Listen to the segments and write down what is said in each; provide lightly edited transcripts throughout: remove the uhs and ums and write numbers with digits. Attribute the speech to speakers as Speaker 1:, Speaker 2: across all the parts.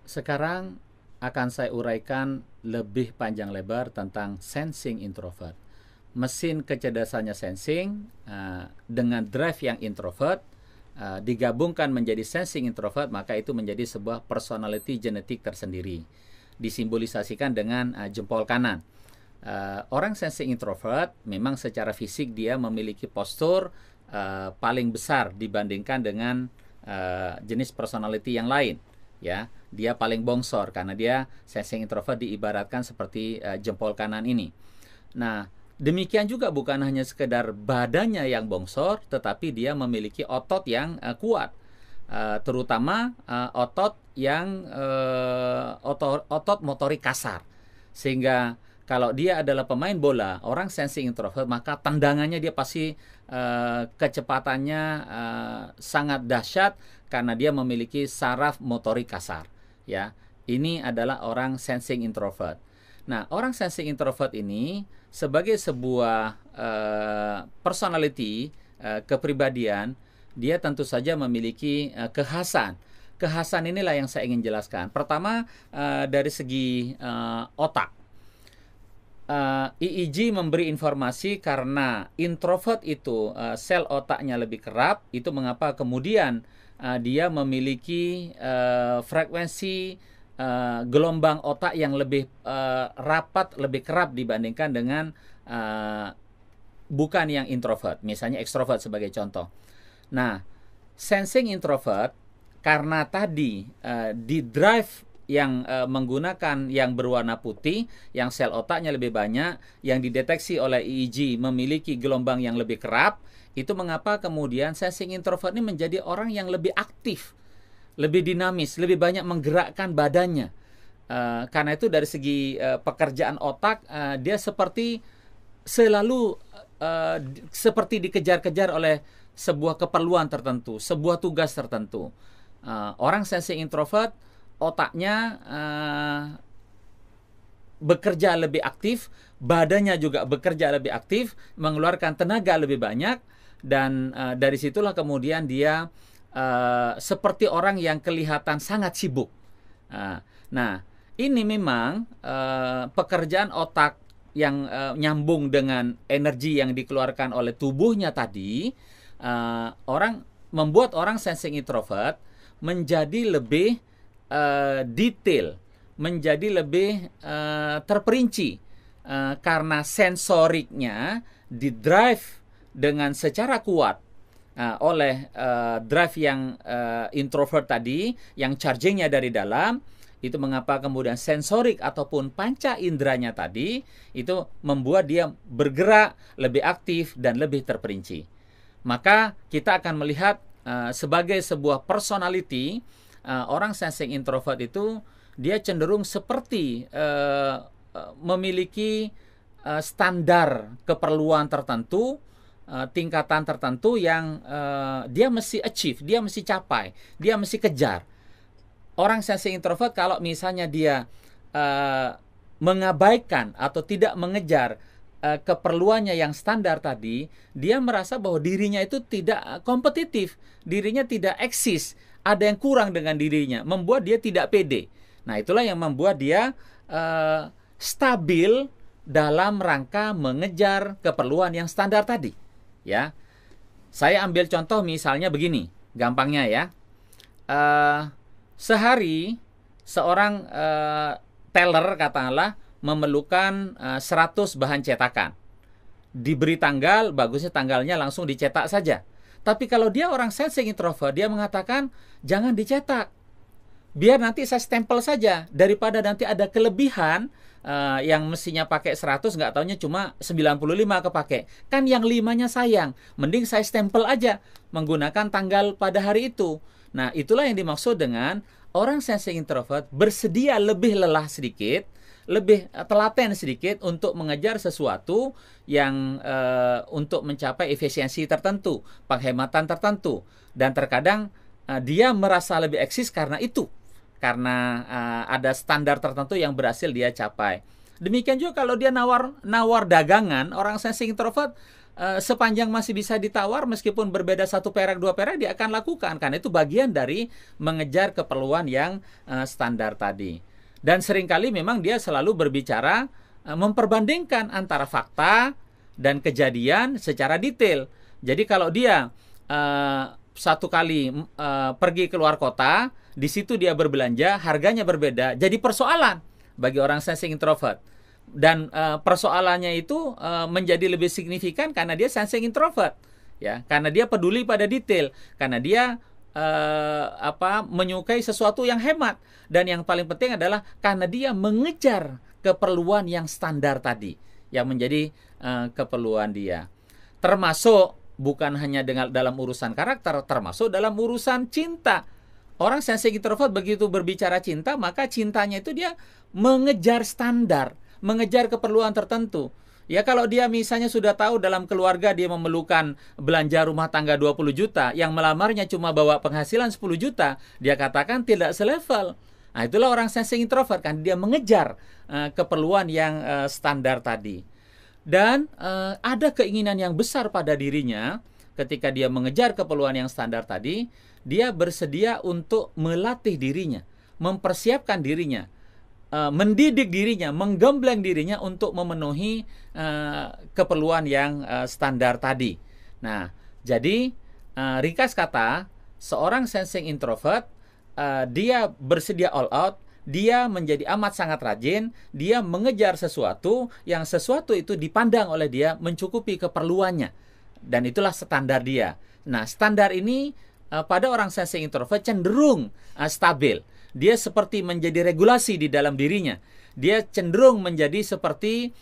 Speaker 1: Sekarang akan saya uraikan lebih panjang lebar tentang sensing introvert. Mesin kecerdasannya sensing dengan drive yang introvert digabungkan menjadi sensing introvert, maka itu menjadi sebuah personality genetik tersendiri. Disimbolisasikan dengan jempol kanan. Orang sensing introvert memang secara fisik dia memiliki postur paling besar dibandingkan dengan jenis personality yang lain. Ya, dia paling bongsor karena dia sensing introvert diibaratkan seperti jempol kanan ini. Nah, demikian juga bukan hanya sekedar badannya yang bongsor, tetapi dia memiliki otot yang kuat, terutama otot yang otot motorik kasar, sehingga kalau dia adalah pemain bola, orang sensing introvert, maka tendangannya dia pasti kecepatannya sangat dahsyat karena dia memiliki saraf motorik kasar. Ya, ini adalah orang sensing introvert. Nah, orang sensing introvert ini sebagai sebuah personality, kepribadian, dia tentu saja memiliki kekhasan. Kekhasan inilah yang saya ingin jelaskan. Pertama, dari segi otak. EEG memberi informasi karena introvert itu sel otaknya lebih kerap, itu mengapa kemudian dia memiliki frekuensi gelombang otak yang lebih rapat, lebih kerap dibandingkan dengan bukan yang introvert, misalnya ekstrovert sebagai contoh. Nah, sensing introvert karena tadi di drive yang menggunakan yang berwarna putih, yang sel otaknya lebih banyak, yang dideteksi oleh EEG memiliki gelombang yang lebih kerap, itu mengapa kemudian sensing introvert ini menjadi orang yang lebih aktif, lebih dinamis, lebih banyak menggerakkan badannya. Karena itu dari segi pekerjaan otak, dia seperti selalu seperti dikejar-kejar oleh sebuah keperluan tertentu, sebuah tugas tertentu. Orang sensing introvert otaknya bekerja lebih aktif, badannya juga bekerja lebih aktif, mengeluarkan tenaga lebih banyak, dan dari situlah kemudian dia seperti orang yang kelihatan sangat sibuk. Nah, ini memang pekerjaan otak yang nyambung dengan energi yang dikeluarkan oleh tubuhnya tadi, membuat orang sensing introvert menjadi lebih detail, menjadi lebih terperinci karena sensoriknya didrive dengan secara kuat oleh drive yang introvert tadi, yang chargingnya dari dalam. Itu mengapa kemudian sensorik ataupun panca inderanya tadi itu membuat dia bergerak lebih aktif dan lebih terperinci. Maka kita akan melihat sebagai sebuah personality, orang sensing introvert itu dia cenderung seperti memiliki standar keperluan tertentu, tingkatan tertentu yang dia mesti achieve, dia mesti capai, dia mesti kejar. Orang sensing introvert kalau misalnya dia mengabaikan atau tidak mengejar keperluannya yang standar tadi, dia merasa bahwa dirinya itu tidak kompetitif, dirinya tidak eksis, ada yang kurang dengan dirinya, membuat dia tidak pede. Nah, itulah yang membuat dia stabil dalam rangka mengejar keperluan yang standar tadi. Ya, saya ambil contoh misalnya begini, gampangnya ya. Sehari seorang teller katakanlah memerlukan 100 bahan cetakan. Diberi tanggal, bagusnya tanggalnya langsung dicetak saja. Tapi kalau dia orang sensing introvert, dia mengatakan jangan dicetak. Biar nanti saya stempel saja, daripada nanti ada kelebihan yang mestinya pakai 100, nggak taunya cuma 95 kepake. Kan yang 5-nya sayang, mending saya stempel aja menggunakan tanggal pada hari itu. Nah, itulah yang dimaksud dengan orang sensing introvert bersedia lebih lelah sedikit, lebih telaten sedikit untuk mengejar sesuatu yang untuk mencapai efisiensi tertentu, penghematan tertentu. Dan terkadang dia merasa lebih eksis karena itu. Karena ada standar tertentu yang berhasil dia capai. Demikian juga kalau dia nawar dagangan, orang sensing introvert sepanjang masih bisa ditawar meskipun berbeda 1 perak 2 perak, dia akan lakukan karena itu bagian dari mengejar keperluan yang standar tadi. Dan seringkali memang dia selalu berbicara memperbandingkan antara fakta dan kejadian secara detail. Jadi kalau dia satu kali pergi keluar kota, di situ dia berbelanja, harganya berbeda, jadi persoalan bagi orang sensing introvert. Dan persoalannya itu menjadi lebih signifikan karena dia sensing introvert, ya, karena dia peduli pada detail, karena dia menyukai sesuatu yang hemat, dan yang paling penting adalah karena dia mengejar keperluan yang standar tadi, yang menjadi keperluan dia. Termasuk bukan hanya dalam urusan karakter, termasuk dalam urusan cinta. Orang sensing introvert begitu berbicara cinta, maka cintanya itu dia mengejar standar, mengejar keperluan tertentu. Ya, kalau dia misalnya sudah tahu dalam keluarga dia memerlukan belanja rumah tangga 20 juta, yang melamarnya cuma bawa penghasilan 10 juta, dia katakan tidak selevel. Nah, itulah orang sensing introvert, kan dia mengejar keperluan yang standar tadi. Dan ada keinginan yang besar pada dirinya ketika dia mengejar keperluan yang standar tadi, dia bersedia untuk melatih dirinya, mempersiapkan dirinya, mendidik dirinya, menggembleng dirinya untuk memenuhi keperluan yang standar tadi. Nah, jadi ringkas kata, seorang sensing introvert dia bersedia all out, dia menjadi amat sangat rajin, dia mengejar sesuatu yang sesuatu itu dipandang oleh dia mencukupi keperluannya, dan itulah standar dia. Nah, standar ini pada orang sensing introvert cenderung stabil. Dia seperti menjadi regulasi di dalam dirinya. Dia cenderung menjadi seperti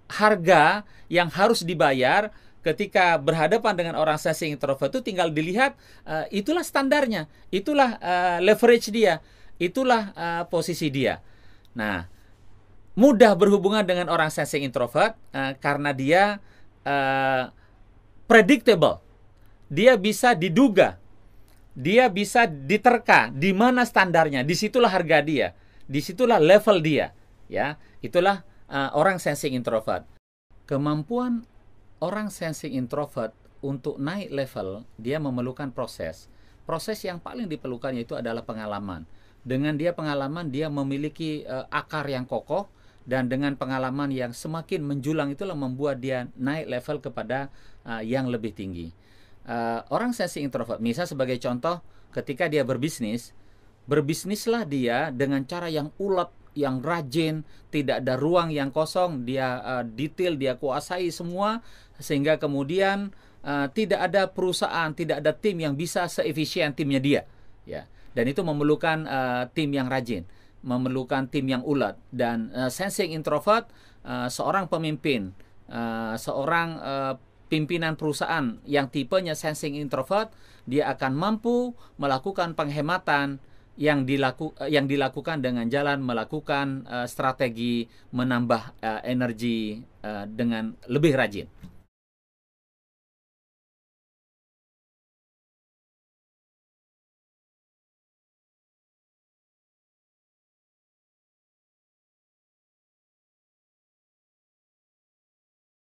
Speaker 1: harga yang harus dibayar ketika berhadapan dengan orang sensing introvert. Itu tinggal dilihat, itulah standarnya, itulah leverage dia, itulah posisi dia. Nah, mudah berhubungan dengan orang sensing introvert karena dia predictable. Dia bisa diduga, dia bisa diterka di mana standarnya, disitulah harga dia, disitulah level dia, ya. Itulah orang sensing introvert. Kemampuan orang sensing introvert untuk naik level, dia memerlukan proses. Proses yang paling diperlukannya itu adalah pengalaman. Dengan dia pengalaman, dia memiliki akar yang kokoh, dan dengan pengalaman yang semakin menjulang itulah membuat dia naik level kepada yang lebih tinggi. Orang sensing introvert, misal sebagai contoh, ketika dia berbisnislah dia dengan cara yang ulet, yang rajin, tidak ada ruang yang kosong, dia detail, dia kuasai semua, sehingga kemudian tidak ada perusahaan, tidak ada tim yang bisa seefisien timnya dia, ya. Dan itu memerlukan tim yang rajin, memerlukan tim yang ulet. Dan sensing introvert, seorang pemimpin, seorang pimpinan perusahaan yang tipenya sensing introvert, dia akan mampu melakukan penghematan yang dilakukan dengan jalan melakukan strategi menambah energi dengan lebih rajin.